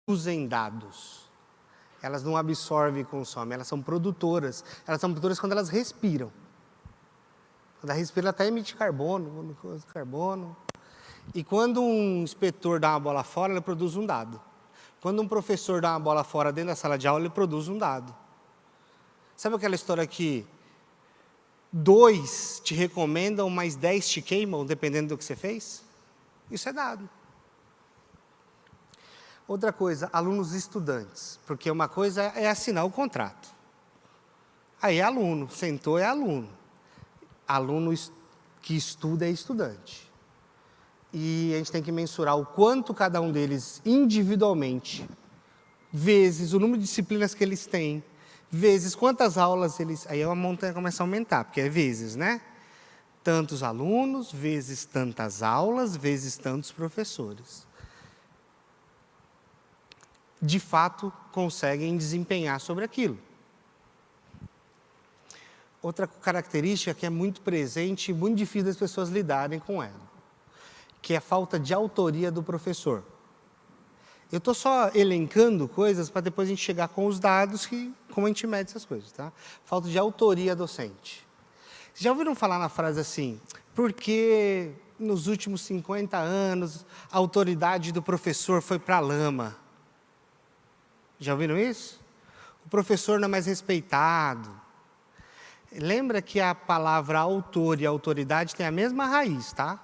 Usem dados. Elas não absorvem e consomem, elas são produtoras. Elas são produtoras quando elas respiram. Quando ela respira, ela até emite carbono. E quando um inspetor dá uma bola fora, ele produz um dado. Quando um professor dá uma bola fora dentro da sala de aula, ele produz um dado. Sabe aquela história que 2 te recomendam, mas 10 te queimam, dependendo do que você fez? Isso é dado. Outra coisa, alunos e estudantes, porque uma coisa é assinar o contrato. Aí é aluno, sentou é aluno. Aluno que estuda é estudante. E a gente tem que mensurar o quanto cada um deles individualmente, vezes o número de disciplinas que eles têm, vezes quantas aulas eles... Aí a montanha começa a aumentar, porque é vezes, né? Tantos alunos, vezes tantas aulas, vezes tantos professores. De fato, conseguem desempenhar sobre aquilo. Outra característica que é muito presente e muito difícil das pessoas lidarem com ela, que é a falta de autoria do professor. Eu estou só elencando coisas para depois a gente chegar com os dados, como a gente mede essas coisas, tá? Falta de autoria docente. Já ouviram falar na frase assim, porque nos últimos 50 anos a autoridade do professor foi para a lama? Já ouviram isso? O professor não é mais respeitado. Lembra que a palavra autor e autoridade tem a mesma raiz, tá?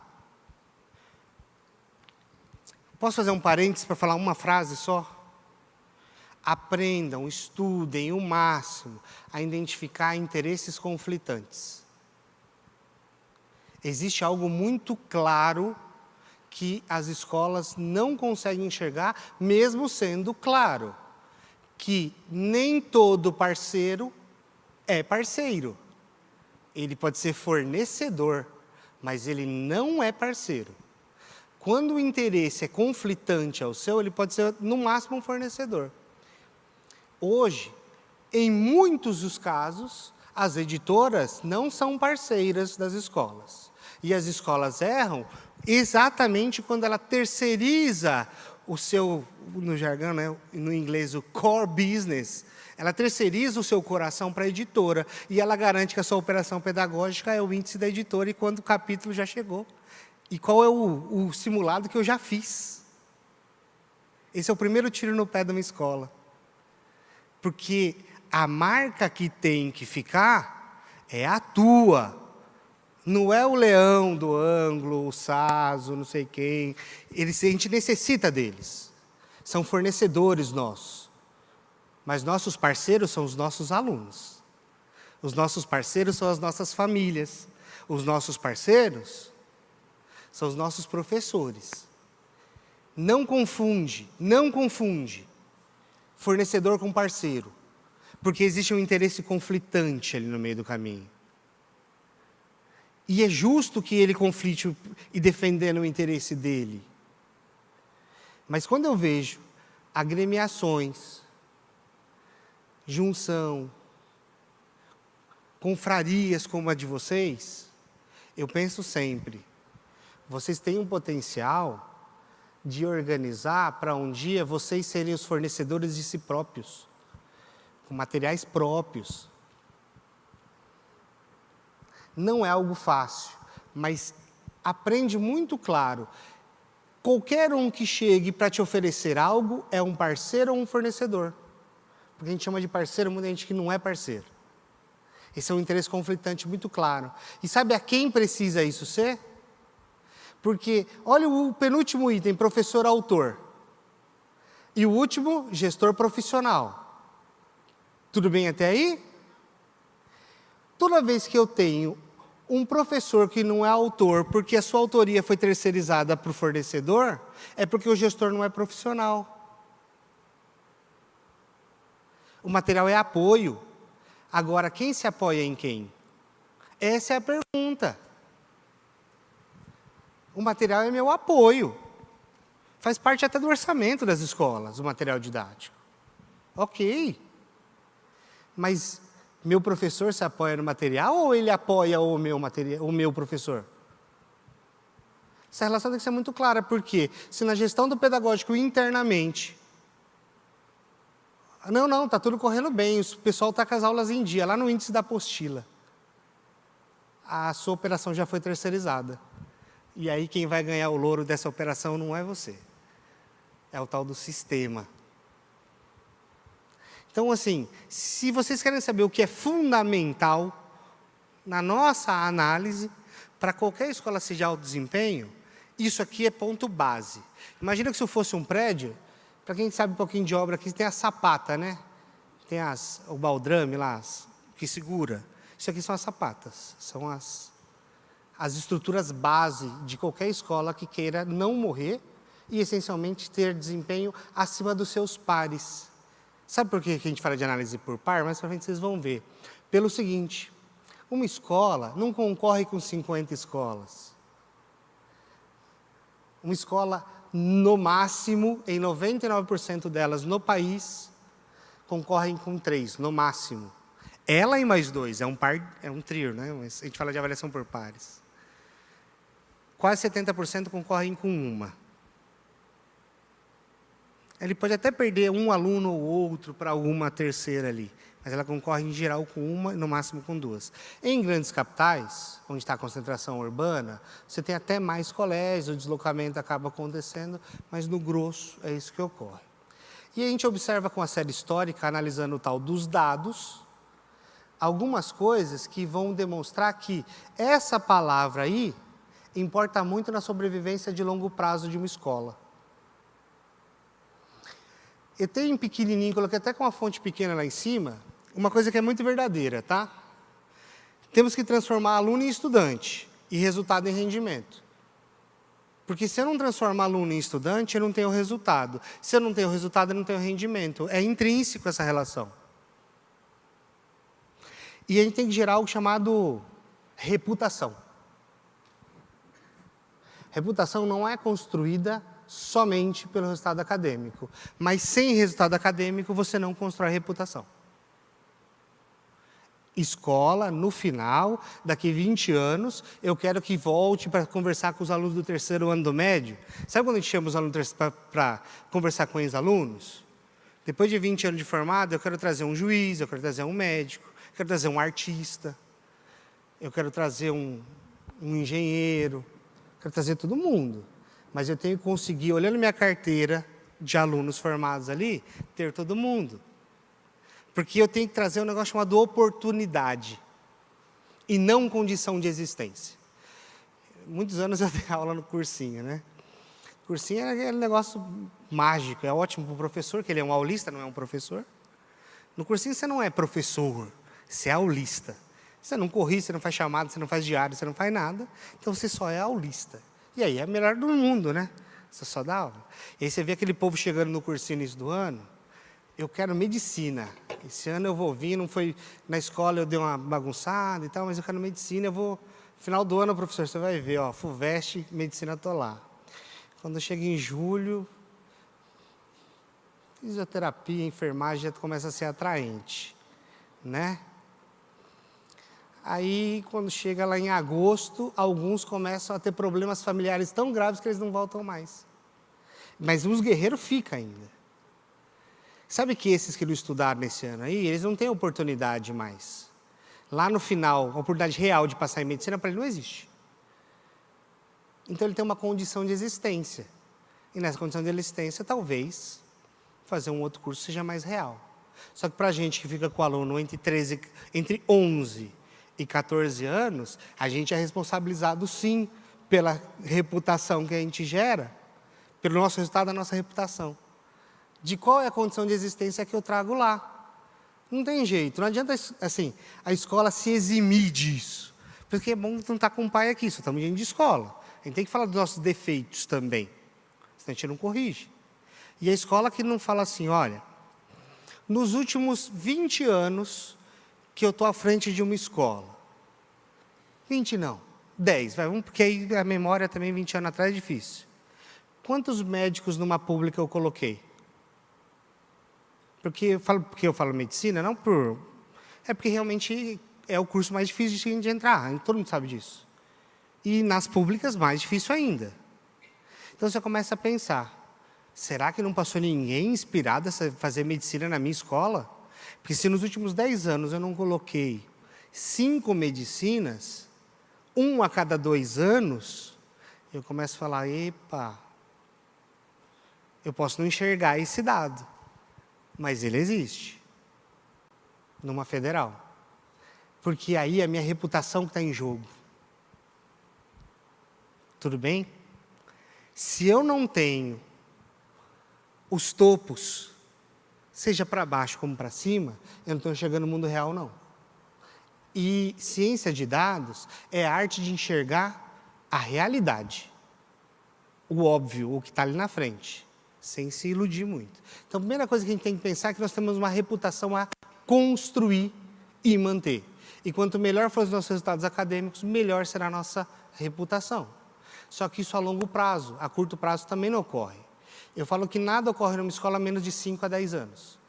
Posso fazer um parênteses para falar uma frase só? Aprendam, estudem o máximo a identificar interesses conflitantes. Existe algo muito claro que as escolas não conseguem enxergar, mesmo sendo claro, que nem todo parceiro é parceiro. Ele pode ser fornecedor, mas ele não é parceiro. Quando o interesse é conflitante ao seu, ele pode ser, no máximo, um fornecedor. Hoje, em muitos dos casos, as editoras não são parceiras das escolas. E as escolas erram exatamente quando ela terceiriza o seu, no jargão, né, no inglês, o core business, ela terceiriza o seu coração para a editora e ela garante que a sua operação pedagógica é o índice da editora e quando o capítulo já chegou. E qual é o simulado que eu já fiz? Esse é o primeiro tiro no pé de uma escola. Porque a marca que tem que ficar é a tua. Não é o Leão do Ângulo, o Saso, não sei quem. A gente necessita deles. São fornecedores nossos. Mas nossos parceiros são os nossos alunos. Os nossos parceiros são as nossas famílias. Os nossos parceiros são os nossos professores. Não confunde fornecedor com parceiro. Porque existe um interesse conflitante ali no meio do caminho. E é justo que ele conflite e defendendo o interesse dele. Mas quando eu vejo agremiações, junção, confrarias como a de vocês, eu penso sempre, vocês têm um potencial de organizar para um dia vocês serem os fornecedores de si próprios, com materiais próprios. Não é algo fácil, mas aprende muito claro. Qualquer um que chegue para te oferecer algo é um parceiro ou um fornecedor. Porque a gente chama de parceiro muita gente que não é parceiro. Esse é um interesse conflitante muito claro. E sabe a quem precisa isso ser? Porque, olha o penúltimo item, professor-autor. E o último, gestor profissional. Tudo bem até aí? Toda vez que eu tenho um professor que não é autor, porque a sua autoria foi terceirizada para o fornecedor, é porque o gestor não é profissional. O material é apoio. Agora, quem se apoia em quem? Essa é a pergunta. O material é meu apoio. Faz parte até do orçamento das escolas, o material didático. Ok. Mas meu professor se apoia no material ou ele apoia o meu professor? Essa relação tem que ser muito clara, porque se na gestão do pedagógico internamente, não, está tudo correndo bem, o pessoal está com as aulas em dia, lá no índice da apostila, a sua operação já foi terceirizada. E aí quem vai ganhar o louro dessa operação não é você, é o tal do sistema. Então, assim, se vocês querem saber o que é fundamental na nossa análise, para qualquer escola seja de alto desempenho, isso aqui é ponto base. Imagina que se eu fosse um prédio, para quem sabe um pouquinho de obra aqui, tem a sapata, né? Tem o baldrame lá, que segura. Isso aqui são as sapatas, são as estruturas base de qualquer escola que queira não morrer e, essencialmente, ter desempenho acima dos seus pares. Sabe por que a gente fala de análise por par? Mais para frente vocês vão ver. Pelo seguinte, uma escola não concorre com 50 escolas. Uma escola, no máximo, em 99% delas no país, concorrem com 3, no máximo. Ela e mais 2, é um trio, né? Mas a gente fala de avaliação por pares. Quase 70% concorrem com uma. Ele pode até perder um aluno ou outro para uma terceira ali, mas ela concorre em geral com uma e no máximo com 2. Em grandes capitais, onde está a concentração urbana, você tem até mais colégios, o deslocamento acaba acontecendo, mas no grosso é isso que ocorre. E a gente observa com a série histórica, analisando o tal dos dados, algumas coisas que vão demonstrar que essa palavra aí importa muito na sobrevivência de longo prazo de uma escola. Eu tenho em pequenininho, coloquei até com uma fonte pequena lá em cima, uma coisa que é muito verdadeira, tá? Temos que transformar aluno em estudante e resultado em rendimento. Porque se eu não transformar aluno em estudante, eu não tenho resultado. Se eu não tenho resultado, eu não tenho rendimento. É intrínseco essa relação. E a gente tem que gerar algo chamado reputação. Reputação não é construída somente pelo resultado acadêmico, mas sem resultado acadêmico você não constrói reputação. Escola, no final, daqui 20 anos, eu quero que volte para conversar com os alunos do terceiro ano do médio. Sabe quando a gente chama os alunos para conversar com os alunos? Depois de 20 anos de formado, eu quero trazer um juiz, eu quero trazer um médico, eu quero trazer um artista, eu quero trazer um engenheiro, eu quero trazer todo mundo. Mas eu tenho que conseguir, olhando minha carteira de alunos formados ali, ter todo mundo. Porque eu tenho que trazer um negócio chamado oportunidade e não condição de existência. Muitos anos eu dei aula no cursinho, né? Cursinho é aquele negócio mágico, é ótimo para o professor, que ele é um aulista, não é um professor. No cursinho você não é professor, você é aulista. Você não corrige, você não faz chamada, você não faz diário, você não faz nada, então você só é aulista. E aí é a melhor do mundo, né? Você só dá aula. E aí você vê aquele povo chegando no cursinho no início do ano, eu quero medicina. Esse ano eu vou vir, não foi na escola, eu dei uma bagunçada e tal, mas eu quero medicina, eu vou... Final do ano, professor, você vai ver, ó, FUVEST, medicina, estou lá. Quando chega em julho, fisioterapia, enfermagem já começa a ser atraente, né? Aí, quando chega lá em agosto, alguns começam a ter problemas familiares tão graves que eles não voltam mais. Mas os guerreiros ficam ainda. Sabe que esses que não estudaram nesse ano aí, eles não têm oportunidade mais. Lá no final, a oportunidade real de passar em medicina, para ele não existe. Então, ele tem uma condição de existência. E nessa condição de existência, talvez, fazer um outro curso seja mais real. Só que para a gente que fica com o aluno entre 11 e 14 anos, a gente é responsabilizado, sim, pela reputação que a gente gera, pelo nosso resultado da nossa reputação. De qual é a condição de existência que eu trago lá. Não tem jeito, não adianta, assim, a escola se eximir disso. Porque é bom não estar com o pai aqui, só estamos dentro de escola. A gente tem que falar dos nossos defeitos também, senão a gente não corrige. E a escola que não fala assim, olha, nos últimos 20 anos que eu estou à frente de uma escola. 20 não, 10, porque aí a memória também 20 anos atrás é difícil. Quantos médicos numa pública eu coloquei? Porque eu falo medicina, não por... É porque realmente é o curso mais difícil de entrar, todo mundo sabe disso. E nas públicas, mais difícil ainda. Então você começa a pensar, será que não passou ninguém inspirado a fazer medicina na minha escola? Porque se nos últimos 10 anos eu não coloquei 5 medicinas, 1 a cada 2 anos, eu começo a falar, epa, eu posso não enxergar esse dado, mas ele existe, numa federal. Porque aí é a minha reputação que está em jogo. Tudo bem? Se eu não tenho os topos, seja para baixo como para cima, eu não estou enxergando o mundo real, não. E ciência de dados é a arte de enxergar a realidade, o óbvio, o que está ali na frente, sem se iludir muito. Então, a primeira coisa que a gente tem que pensar é que nós temos uma reputação a construir e manter. E quanto melhor forem os nossos resultados acadêmicos, melhor será a nossa reputação. Só que isso a longo prazo, a curto prazo também não ocorre. Eu falo que nada ocorre numa escola a menos de 5 a 10 anos.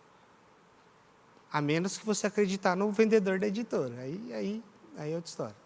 A menos que você acreditar no vendedor da editora. Aí é outra história.